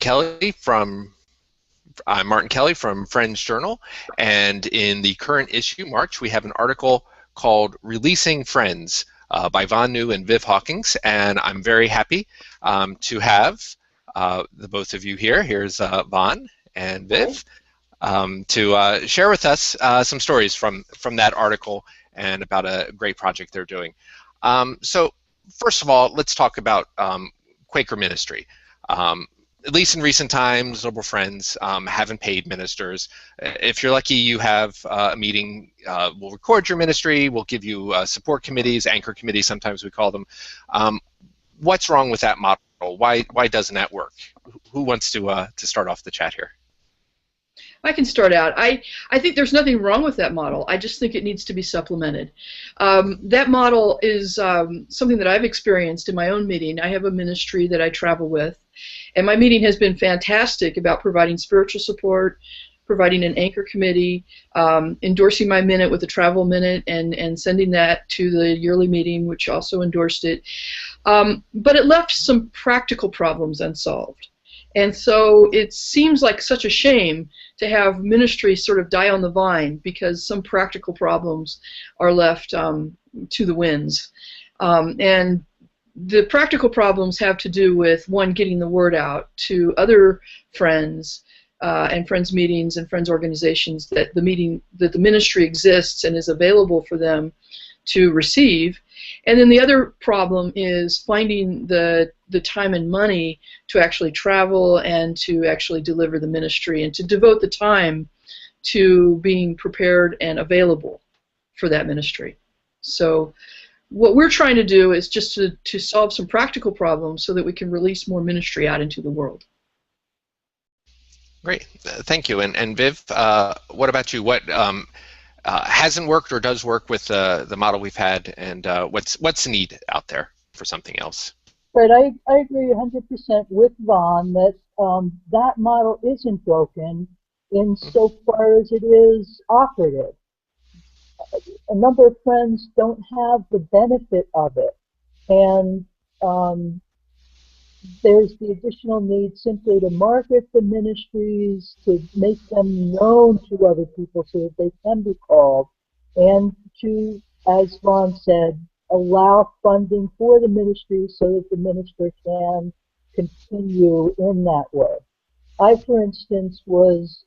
I'm Martin Kelly from Friends Journal, and in the current issue, March, we have an article called "Releasing Friends" by Vonn and Viv Hawkins, and I'm very happy to have the both of you here. Here's Vonn and Viv to share with us some stories from that article and about a great project they're doing. So first of all, let's talk about Quaker ministry. At least in recent times, Liberal Friends haven't paid ministers. If you're lucky, you have a meeting. We'll record your ministry. We'll give you support committees, anchor committees, sometimes we call them. What's wrong with that model? Why doesn't that work? Who wants to start off the chat here? I can start out. I think there's nothing wrong with that model. I just think it needs to be supplemented. That model is something that I've experienced in my own meeting. I have a ministry that I travel with, and my meeting has been fantastic about providing spiritual support, providing an anchor committee, endorsing my minute with a travel minute, and sending that to the yearly meeting, which also endorsed it. But it left some practical problems unsolved. And so it seems like such a shame to have ministry sort of die on the vine because some practical problems are left to the winds. And the practical problems have to do with, one, getting the word out to other friends and friends meetings and friends organizations that the ministry exists and is available for them to receive. And then the other problem is finding the time and money to actually travel and to actually deliver the ministry and to devote the time to being prepared and available for that ministry. So what we're trying to do is just to solve some practical problems so that we can release more ministry out into the world. Great, thank you. And Viv, what about you? What hasn't worked or does work with the model we've had, and what's the need out there for something else? Right, I agree 100% with Vonn that that model isn't broken insofar as it is operative. A number of friends don't have the benefit of it, and there's the additional need simply to market the ministries, to make them known to other people so that they can be called, and to, as Vonn said, allow funding for the ministry so that the minister can continue in that way. I, for instance, was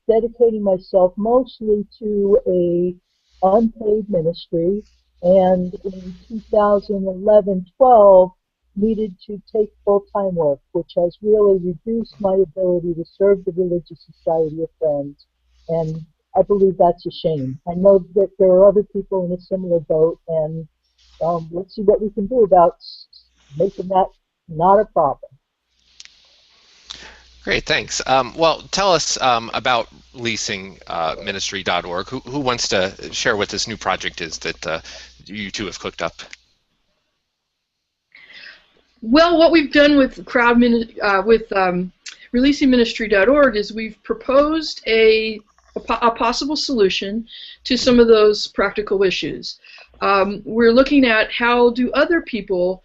dedicating myself mostly to a unpaid ministry, and in 2011-12 needed to take full-time work, which has really reduced my ability to serve the Religious Society of Friends, and I believe that's a shame. I know that there are other people in a similar boat, and let's see what we can do about making that not a problem. Great, thanks. Well, tell us about leasingministry.org. Who wants to share what this new project is that you two have cooked up? Well, what we've done with releasingministry.org is we've proposed a possible solution to some of those practical issues. We're looking at how do other people,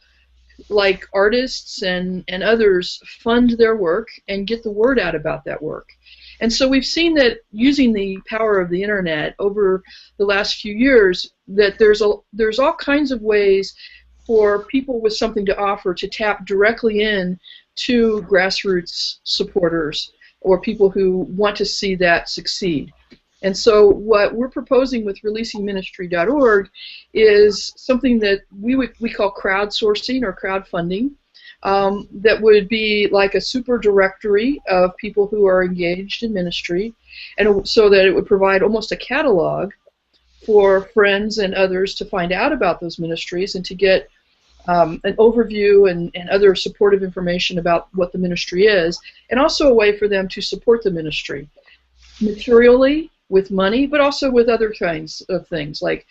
like artists and others, fund their work and get the word out about that work. And so we've seen that using the power of the internet over the last few years, that there's all kinds of ways for people with something to offer to tap directly in to grassroots supporters or people who want to see that succeed. And so what we're proposing with releasingministry.org is something that we call crowdsourcing or crowdfunding, that would be like a super directory of people who are engaged in ministry, and so that it would provide almost a catalog for friends and others to find out about those ministries and to get an overview and other supportive information about what the ministry is, and also a way for them to support the ministry materially with money, but also with other kinds of things like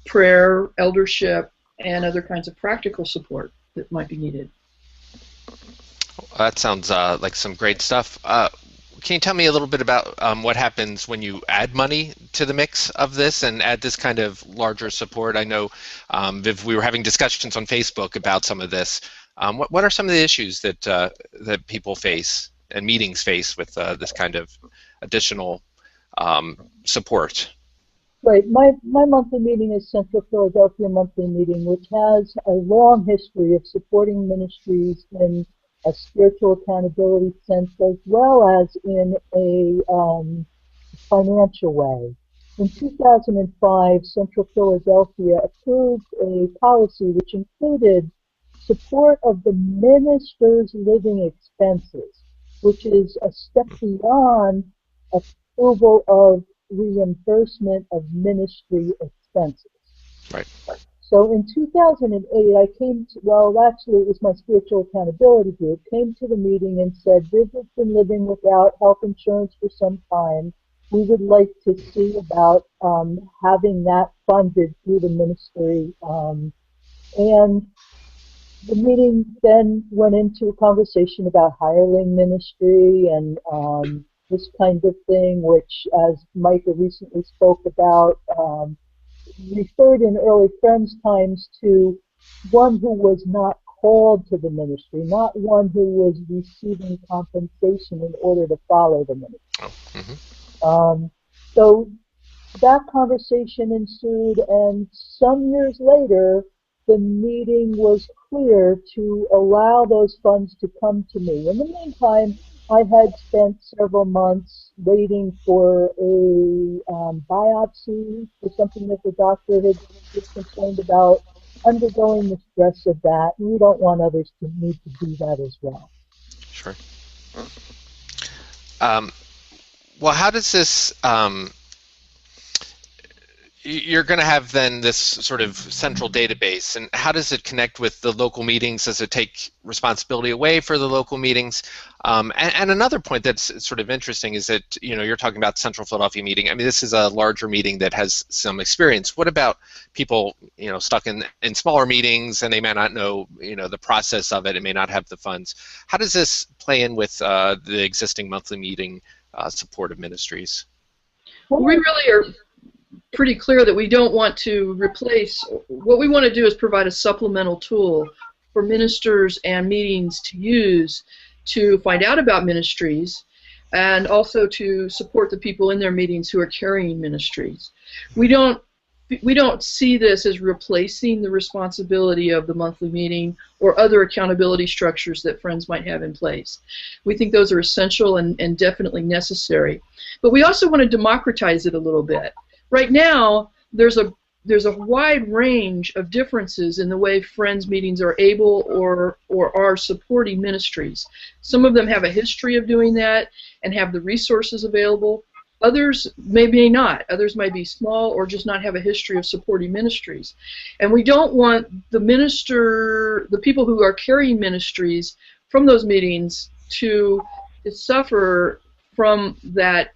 prayer, eldership, and other kinds of practical support that might be needed. That sounds like some great stuff. Can you tell me a little bit about what happens when you add money to the mix of this and add this kind of larger support? I know, Viv, we were having discussions on Facebook about some of this. What are some of the issues that that people face and meetings face with this kind of additional support. Right. My monthly meeting is Central Philadelphia Monthly Meeting, which has a long history of supporting ministries in a spiritual accountability sense as well as in a financial way. In 2005, Central Philadelphia approved a policy which included support of the minister's living expenses, which is a step beyond approval of reimbursement of ministry expenses. Right. So in 2008, I came to, well, actually it was my spiritual accountability group, came to the meeting and said, Viv has been living without health insurance for some time. We would like to see about having that funded through the ministry. And the meeting then went into a conversation about hireling ministry and this kind of thing, which, as Micah recently spoke about, referred in early Friends times to one who was not called to the ministry, not one who was receiving compensation in order to follow the ministry. Oh, mm-hmm. So that conversation ensued, and some years later, the meeting was clear to allow those funds to come to me. In the meantime, I had spent several months waiting for a biopsy for something that the doctor had was concerned about, undergoing the stress of that. And we don't want others to need to do that as well. Sure. Well, how does this, you're going to have then this sort of central database, and how does it connect with the local meetings? Does it take responsibility away for the local meetings? And another point that's sort of interesting is that, you know, you're talking about Central Philadelphia meeting. I mean, this is a larger meeting that has some experience. What about people, you know, stuck in smaller meetings, and they may not know, you know, the process of it and may not have the funds? How does this play in with the existing monthly meeting support of ministries? We really are pretty clear that we don't want to replace. What we want to do is provide a supplemental tool for ministers and meetings to use to find out about ministries and also to support the people in their meetings who are carrying ministries. We don't see this as replacing the responsibility of the monthly meeting or other accountability structures that Friends might have in place. We think those are essential and definitely necessary. But we also want to democratize it a little bit. Right now, there's a wide range of differences in the way Friends meetings are able or are supporting ministries. Some of them have a history of doing that and have the resources available. Others may not. Others might be small or just not have a history of supporting ministries. And we don't want the people who are carrying ministries from those meetings to suffer from that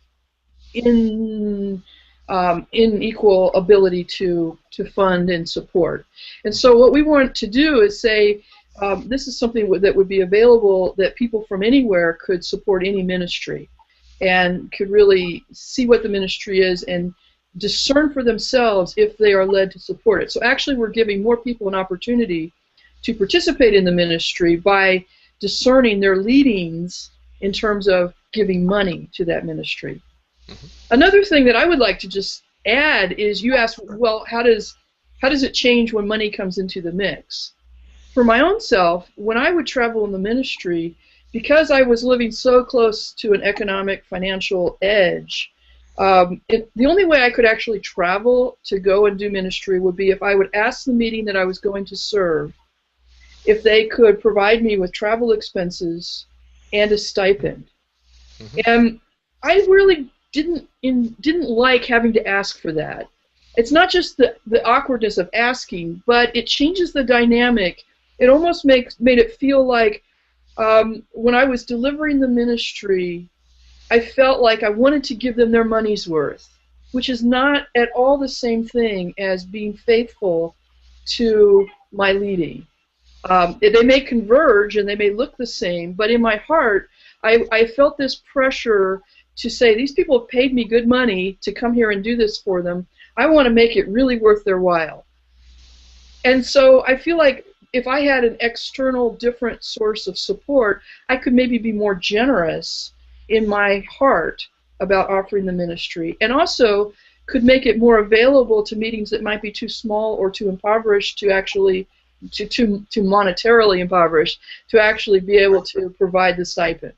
unequal ability to fund and support. And so what we want to do is say, this is something that would be available that people from anywhere could support any ministry and could really see what the ministry is and discern for themselves if they are led to support it. So actually we're giving more people an opportunity to participate in the ministry by discerning their leadings in terms of giving money to that ministry. Mm-hmm. Another thing that I would like to just add is, you asked, well, how does it change when money comes into the mix? For my own self, when I would travel in the ministry, because I was living so close to an economic, financial edge, the only way I could actually travel to go and do ministry would be if I would ask the meeting that I was going to serve if they could provide me with travel expenses and a stipend. Mm-hmm. And I really didn't like having to ask for that. It's not just the awkwardness of asking, but it changes the dynamic. It almost made it feel like when I was delivering the ministry, I felt like I wanted to give them their money's worth, which is not at all the same thing as being faithful to my leading. They may converge and they may look the same, but in my heart, I felt this pressure to say, these people have paid me good money to come here and do this for them. I want to make it really worth their while. And so I feel like if I had an external different source of support, I could maybe be more generous in my heart about offering the ministry, and also could make it more available to meetings that might be too small or too impoverished to actually, too monetarily impoverished, to actually be able to provide the stipend.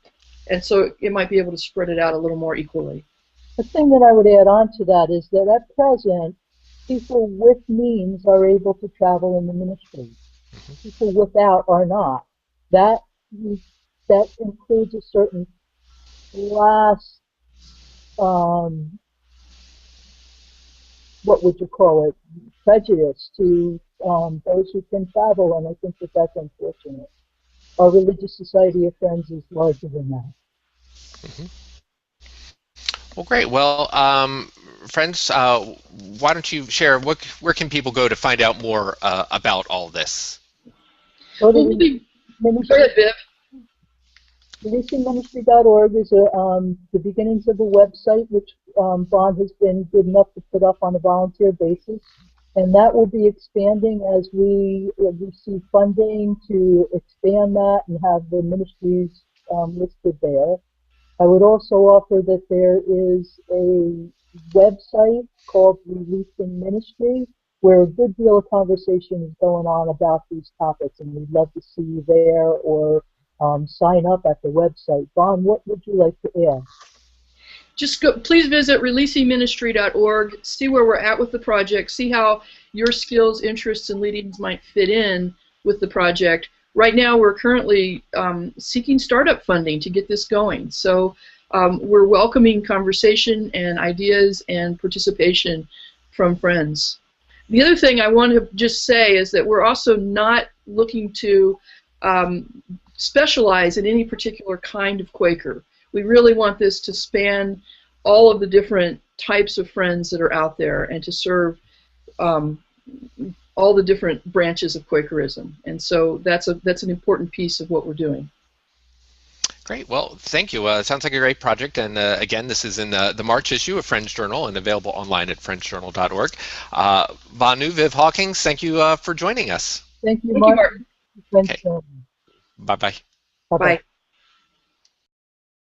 And so it might be able to spread it out a little more equally. The thing that I would add on to that is that at present, people with means are able to travel in the ministry. People without are not. That that includes a certain class, what would you call it, prejudice to those who can travel, and I think that that's unfortunate. Our Religious Society of Friends is larger than that. Mm-hmm. Well, great. Well, friends, why don't you share, where can people go to find out more about all this? Go to releasingministry.org is the beginnings of a website which Vonn has been good enough to put up on a volunteer basis. And that will be expanding as we receive funding to expand that and have the ministries listed there. I would also offer that there is a website called Releasing Ministry where a good deal of conversation is going on about these topics, and we'd love to see you there or sign up at the website. Vonn, what would you like to add? Just go, please visit releasingministry.org, see where we're at with the project, see how your skills, interests, and leadings might fit in with the project. Right now, we're currently seeking startup funding to get this going. So we're welcoming conversation and ideas and participation from friends. The other thing I want to just say is that we're also not looking to specialize in any particular kind of Quaker. We really want this to span all of the different types of friends that are out there and to serve all the different branches of Quakerism. And so that's an important piece of what we're doing. Great. Well, thank you. It sounds like a great project. And again, this is in the March issue of Friends Journal and available online at friendsjournal.org. Vonn, Viv, Hawkins, thank you for joining us. Thank you, Mark. Okay. Bye-bye. Bye-bye.